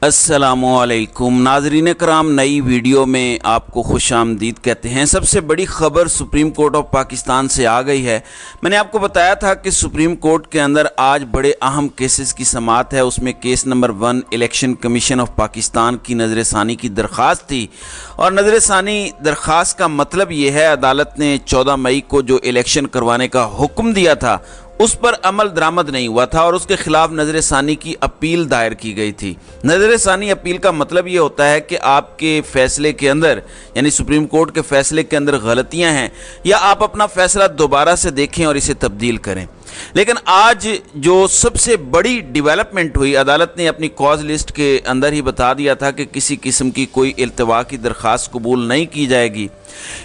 अस्सलामुअलैकुम नाजरीन कराम, नई वीडियो में आपको खुश आमदीद कहते हैं। सबसे बड़ी खबर सुप्रीम कोर्ट ऑफ पाकिस्तान से आ गई है। मैंने आपको बताया था कि सुप्रीम कोर्ट के अंदर आज बड़े अहम केसेस की समाअत है। उसमें case number 1 election commission of Pakistan की नज़र षानी की दरख्वास्त थी, और नज़र षानी दरख्वास्त का मतलब ये है, अदालत ने 14 मई को जो इलेक्शन करवाने का हुक्म दिया था उस पर अमल दरामद नहीं हुआ था और उसके खिलाफ नज़र षानी की अपील दायर की गई थी। नज़र षानी अपील का मतलब ये होता है कि आपके फैसले के अंदर, यानी सुप्रीम कोर्ट के फैसले के अंदर गलतियां हैं, या आप अपना फैसला दोबारा से देखें और इसे तब्दील करें। लेकिन आज जो सबसे बड़ी डेवलपमेंट हुई, अदालत ने अपनी कॉज लिस्ट के अंदर ही बता दिया था कि किसी किस्म की कोई इल्तवा की दरख्वास्त कबूल नहीं की जाएगी।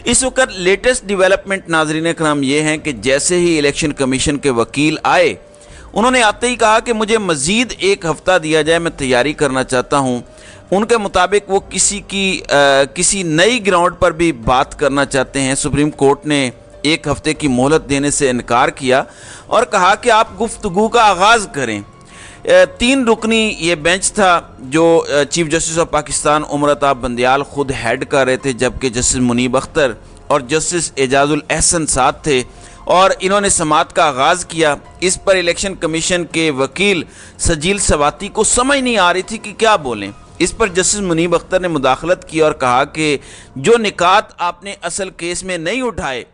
इस वक्त लेटेस्ट डेवलपमेंट नाजरीन कराम ये हैं कि जैसे ही इलेक्शन कमीशन के वकील आए, उन्होंने आते ही कहा कि मुझे मज़ीद 1 हफ़्ता दिया जाए, मैं तैयारी करना चाहता हूँ। उनके मुताबिक वो किसी नई ग्राउंड पर भी बात करना चाहते हैं। सुप्रीम कोर्ट ने 1 हफ़्ते की मोहलत देने से इनकार किया और कहा कि आप गुफ्तगू का आगाज़ करें। 3 रुकनी ये बेंच था जो chief justice of Pakistan Umar Ata Bandial खुद हेड कर रहे थे, जबकि जस्टिस मुनीब अख्तर और जस्टिस एजाजुल एहसन साथ थे, और इन्होंने समाअत का आगाज़ किया। इस पर इलेक्शन कमीशन के वकील सजील सवाती को समझ नहीं आ रही थी कि क्या बोलें। इस पर जस्टिस मुनीब अख्तर ने मुदाखलत की और कहा कि जो निकात आपने असल केस में नहीं उठाए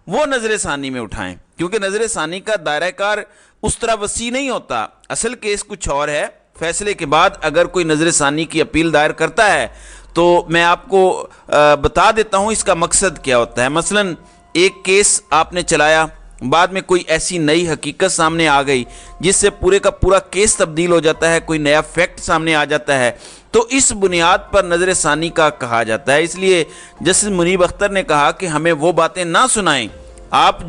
वो नज़र षानी में उठाएं, क्योंकि नज़र षानी का दायरा कार उस तरह वसी नहीं होता। असल केस कुछ और है। फैसले के बाद अगर कोई नज़र षानी की अपील दायर करता है तो मैं आपको बता देता हूँ इसका मकसद क्या होता है। मसलन एक केस आपने चलाया, बाद में कोई ऐसी नई हकीकत सामने आ गई जिससे पूरे का पूरा केस तब्दील हो जाता है, कोई नया फैक्ट सामने आ जाता है, तो इस बुनियाद पर नज़र षानी का कहा जाता है। इसलिए जस्टिस मुनीब अख्तर ने कहा कि हमें वो बातें ना सुनाएं, अब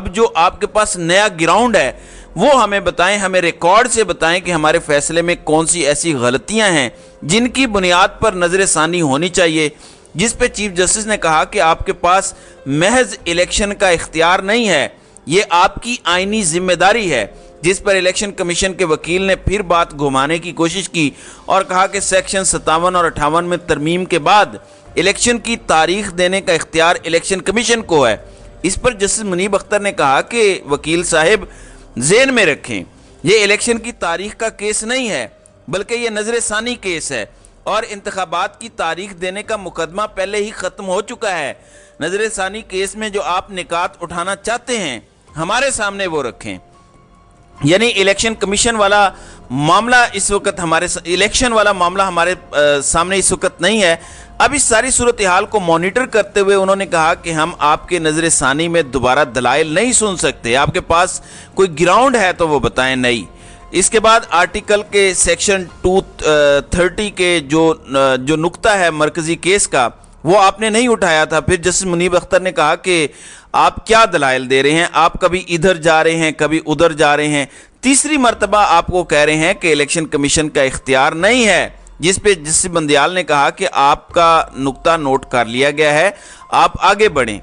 जो आपके पास नया ग्राउंड है वो हमें बताएं, हमें रिकॉर्ड से बताएं कि हमारे फैसले में कौन सी ऐसी गलतियां हैं जिनकी बुनियाद पर नज़र षानी होनी चाहिए। जिस पे चीफ जस्टिस ने कहा कि आपके पास महज इलेक्शन का इख्तियार नहीं है, ये आपकी आईनी जिम्मेदारी है। जिस पर इलेक्शन कमीशन के वकील ने फिर बात घुमाने की कोशिश की और कहा कि सेक्शन 57 और 58 में तरमीम के बाद इलेक्शन की तारीख देने का इख्तियार इलेक्शन कमीशन को है। इस पर जस्टिस मुनीब अख्तर ने कहा कि वकील साहब ज़हन में रखें, ये इलेक्शन की तारीख का केस नहीं है, बल्कि ये नज़र षानी केस है और इंतखाबात की तारीख देने का मुकदमा पहले ही ख़त्म हो चुका है। नज़र षानी केस में जो आप निकात उठाना चाहते हैं हमारे सामने वो रखें। यानी इलेक्शन कमीशन वाला मामला इस वक्त हमारे सामने इस वक्त नहीं है। अब इस सारी सूरत हाल को मॉनिटर करते हुए उन्होंने कहा कि हम आपके नज़र षानी में दोबारा दलाइल नहीं सुन सकते, आपके पास कोई ग्राउंड है तो वो बताएं। नहीं, इसके बाद आर्टिकल के सेक्शन 230 के जो नुक्ता है मरकजी केस का, वो आपने नहीं उठाया था। फिर जस्टिस मुनीब अख्तर ने कहा कि आप क्या दलाइल दे रहे हैं, आप कभी इधर जा रहे हैं कभी उधर जा रहे हैं, तीसरी मरतबा आपको कह रहे हैं कि इलेक्शन कमीशन का इख्तियार नहीं है। जिस पे जस्टिस बंदियाल ने कहा कि आपका नुक्ता नोट कर लिया गया है, आप आगे बढ़ें।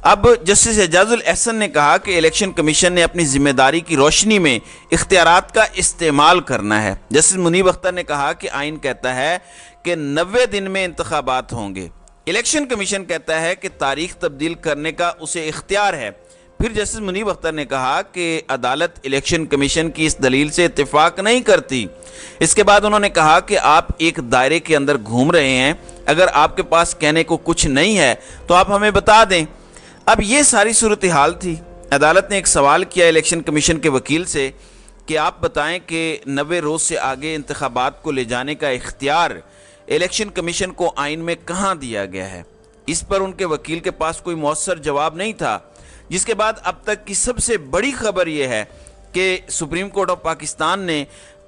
अब जस्टिस एजाजुल एहसन ने कहा कि इलेक्शन कमीशन ने अपनी जिम्मेदारी की रोशनी में इख्तियारात का इस्तेमाल करना है। जस्टिस मुनीब अख्तर ने कहा कि आइन कहता है कि 90 दिन में इंतखाबात होंगे, इलेक्शन कमीशन कहता है कि तारीख तब्दील करने का उसे इख्तियार है। फिर जस्टिस मुनीब अख्तर ने कहा कि अदालत इलेक्शन कमीशन की इस दलील से इत्तेफाक नहीं करती। इसके बाद उन्होंने कहा कि आप एक दायरे के अंदर घूम रहे हैं, अगर आपके पास कहने को कुछ नहीं है तो आप हमें बता दें। अब ये सारी सूरत हाल थी। अदालत ने एक सवाल किया इलेक्शन कमीशन के वकील से कि आप बताएं कि 90 रोज़ से आगे इंतखाबात को ले जाने का इख्तियार इलेक्शन कमीशन को आइन में कहाँ दिया गया है। इस पर उनके वकील के पास कोई मौसर जवाब नहीं था। जिसके बाद अब तक की सबसे बड़ी खबर यह है कि सुप्रीम कोर्ट ऑफ पाकिस्तान ने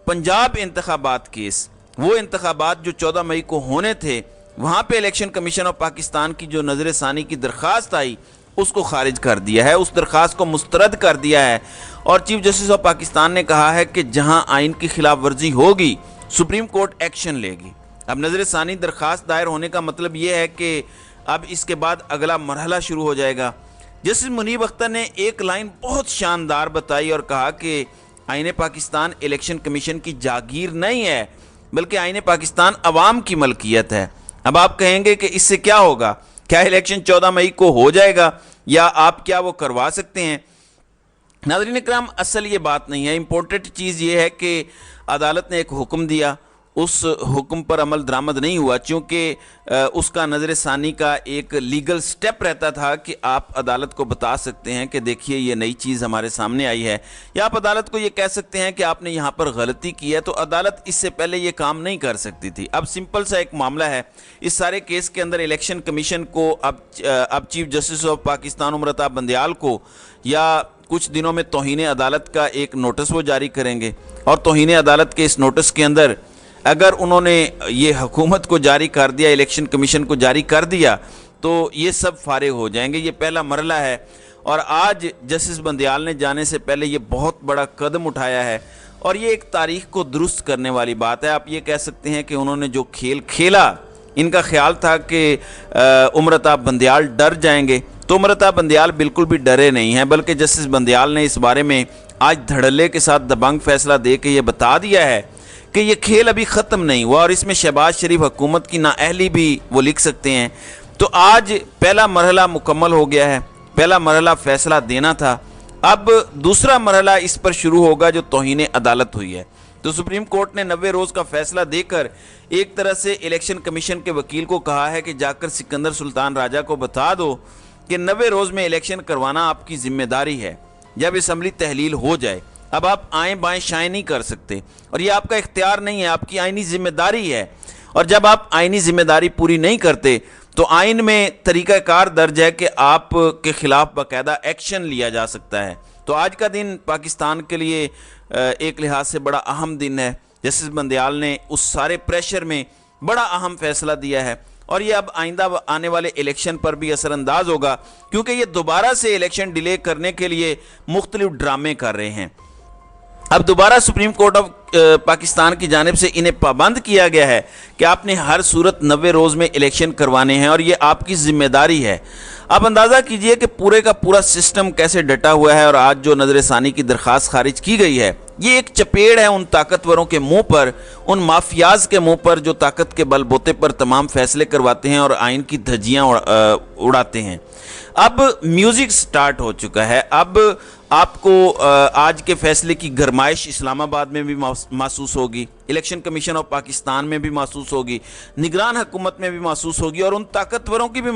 पंजाब इंतखाबात केस, वो इंतखाबात जो 14 मई को होने थे, वहाँ पे इलेक्शन कमीशन ऑफ पाकिस्तान की जो नज़र षानी की दरख्वास्त आई उसको खारिज कर दिया है, उस दरख्वास्त को मुस्तरद कर दिया है। और चीफ जस्टिस ऑफ पाकिस्तान ने कहा है कि जहाँ आइन की खिलाफ वर्जी होगी सुप्रीम कोर्ट एक्शन लेगी। अब नज़र षानी दरख्वास्त दायर होने का मतलब ये है कि अब इसके बाद अगला मरहला शुरू हो जाएगा। जस्टिस मुनीब अख्तर ने एक लाइन बहुत शानदार बताई और कहा कि आईने पाकिस्तान इलेक्शन कमीशन की जागीर नहीं है, बल्कि आईन पाकिस्तान अवाम की मलकियत है। अब आप कहेंगे कि इससे क्या होगा, क्या इलेक्शन 14 मई को हो जाएगा या आप क्या वो करवा सकते हैं? नाज़रीन इकराम, असल ये बात नहीं है। इम्पोर्टेंट चीज़ ये है कि अदालत ने एक हुक्म दिया, उस हुक्म पर अमल दरामद नहीं हुआ, चूँकि उसका नज़र सानी का एक लीगल स्टेप रहता था कि आप अदालत को बता सकते हैं कि देखिए ये नई चीज़ हमारे सामने आई है, या आप अदालत को ये कह सकते हैं कि आपने यहाँ पर गलती की है। तो अदालत इससे पहले ये काम नहीं कर सकती थी। अब सिंपल सा एक मामला है, इस सारे केस के अंदर इलेक्शन कमीशन को अब chief justice of Pakistan Umar Bandial को या कुछ दिनों में तौहीन अदालत का एक नोटिस वो जारी करेंगे, और तौहीन अदालत के इस नोटिस के अंदर अगर उन्होंने ये हुकूमत को जारी कर दिया, इलेक्शन कमीशन को जारी कर दिया, तो ये सब फारिग हो जाएंगे। ये पहला मरला है, और आज जस्टिस बंदयाल ने जाने से पहले ये बहुत बड़ा कदम उठाया है, और ये एक तारीख को दुरुस्त करने वाली बात है। आप ये कह सकते हैं कि उन्होंने जो खेल खेला, इनका ख्याल था कि उमर बंदयाल डर जाएंगे, तो उमर बंदयाल बिल्कुल भी डरे नहीं हैं, बल्कि जस्टिस बंदयाल ने इस बारे में आज धड़ल्ले के साथ दबंग फैसला दे के ये बता दिया है कि ये खेल अभी ख़त्म नहीं हुआ, और इसमें शहबाज शरीफ हुकूमत की नाअहली भी वो लिख सकते हैं। तो आज पहला मरहला मुकम्मल हो गया है, पहला मरहला फैसला देना था। अब दूसरा मरहला इस पर शुरू होगा जो तौहीन अदालत हुई है। तो सुप्रीम कोर्ट ने 90 रोज़ का फैसला देकर एक तरह से इलेक्शन कमीशन के वकील को कहा है कि जाकर सिकंदर सुल्तान राजा को बता दो कि 90 रोज़ में इलेक्शन करवाना आपकी जिम्मेदारी है। जब असम्बली तहलील हो जाए, अब आप आएँ बाएँ शाएँ नहीं कर सकते, और ये आपका इख्तियार नहीं है, आपकी आइनी जिम्मेदारी है। और जब आप आइनी जिम्मेदारी पूरी नहीं करते तो आइन में तरीक़ाकार दर्ज है कि आप के ख़िलाफ़ बाकायदा एक्शन लिया जा सकता है। तो आज का दिन पाकिस्तान के लिए एक लिहाज से बड़ा अहम दिन है। जस्टिस बंदयाल ने उस सारे प्रेशर में बड़ा अहम फ़ैसला दिया है, और ये अब आइंदा आने वाले इलेक्शन पर भी असरअंदाज होगा, क्योंकि ये दोबारा से इलेक्शन डिले करने के लिए मुख्तलिफ ड्रामे कर रहे हैं। अब दोबारा सुप्रीम कोर्ट ऑफ पाकिस्तान की जानिब से इन्हें पाबंद किया गया है कि आपने हर सूरत 90 रोज़ में इलेक्शन करवाने हैं, और ये आपकी जिम्मेदारी है। अब अंदाज़ा कीजिए कि पूरे का पूरा सिस्टम कैसे डटा हुआ है, और आज जो नज़र सानी की दरख्वास्त खारिज की गई है, ये एक चपेड़ है उन ताकतवरों के मुंह पर, उन माफियाज के मुंह पर जो ताकत के बलबूते पर तमाम फैसले करवाते हैं और आइन की धज्जियाँ उड़ाते हैं। अब म्यूज़िक स्टार्ट हो चुका है। अब आपको आज के फैसले की गरमाइश इस्लामाबाद में भी महसूस होगी, इलेक्शन कमीशन ऑफ पाकिस्तान में भी महसूस होगी, निगरान हुकूमत में भी महसूस होगी, और उन ताकतवरों की भी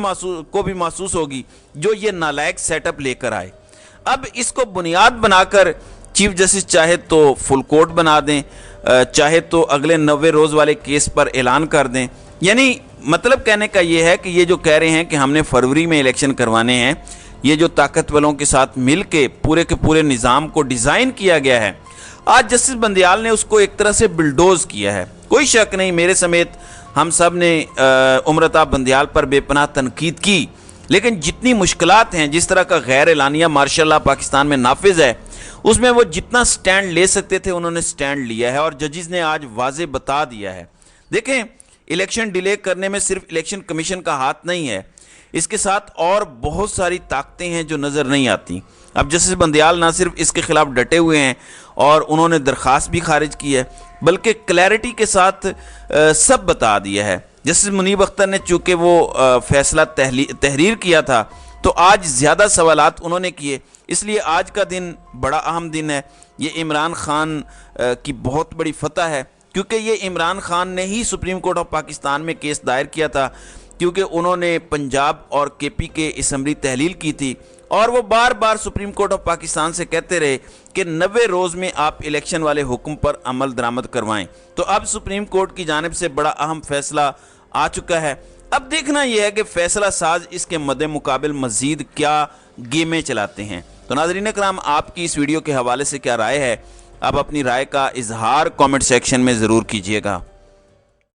महसूस होगी जो ये नालायक सेटअप लेकर आए। अब इसको बुनियाद बनाकर चीफ जस्टिस चाहे तो फुल कोर्ट बना दें, चाहे तो अगले 90 रोज़ वाले केस पर ऐलान कर दें। यानी मतलब कहने का ये है कि ये जो कह रहे हैं कि हमने फरवरी में इलेक्शन करवाने हैं, ये जो ताकतवरों के साथ मिल के पूरे निज़ाम को डिज़ाइन किया गया है, आज जस्टिस बंदयाल ने उसको एक तरह से बिल्डोज किया है। कोई शक नहीं, मेरे समेत हम सब ने उमर बंदयाल पर बेपनाह तनकीद की, लेकिन जितनी मुश्किलात हैं, जिस तरह का गैर एलानिया मार्शल लॉ पाकिस्तान में नाफिज है, उसमें वो जितना स्टैंड ले सकते थे उन्होंने स्टैंड लिया है, और जजेस ने आज वाजे बता दिया है। देखें, इलेक्शन डिले करने में सिर्फ इलेक्शन कमीशन का हाथ नहीं है, इसके साथ और बहुत सारी ताकतें हैं जो नज़र नहीं आती। अब जस्टिस बंदयाल ना सिर्फ इसके खिलाफ डटे हुए हैं और उन्होंने दरख्वास्त भी खारिज की है, बल्कि क्लैरिटी के साथ सब बता दिया है। जस्टिस मुनीब अख्तर ने चूँकि वो फैसला तहरीर किया था, तो आज ज़्यादा सवालात उन्होंने किए, इसलिए आज का दिन बड़ा अहम दिन है। ये इमरान खान की बहुत बड़ी फतह है, क्योंकि ये इमरान खान ने ही सुप्रीम कोर्ट ऑफ पाकिस्तान में केस दायर किया था, क्योंकि उन्होंने पंजाब और केपी के असम्बली तहलील की थी, और वो बार बार सुप्रीम कोर्ट ऑफ पाकिस्तान से कहते रहे कि 90 रोज़ में आप इलेक्शन वाले हुक्म पर अमल दरामद करवाएं। तो अब सुप्रीम कोर्ट की जानिब से बड़ा अहम फैसला आ चुका है। अब देखना यह है कि फैसला साज इसके मद्दे मुकाबिल मज़ीद क्या गेमें चलाते हैं। तो नाज़रीन इकराम, आपकी इस वीडियो के हवाले से क्या राय है? आप अपनी राय का इजहार कमेंट सेक्शन में ज़रूर कीजिएगा।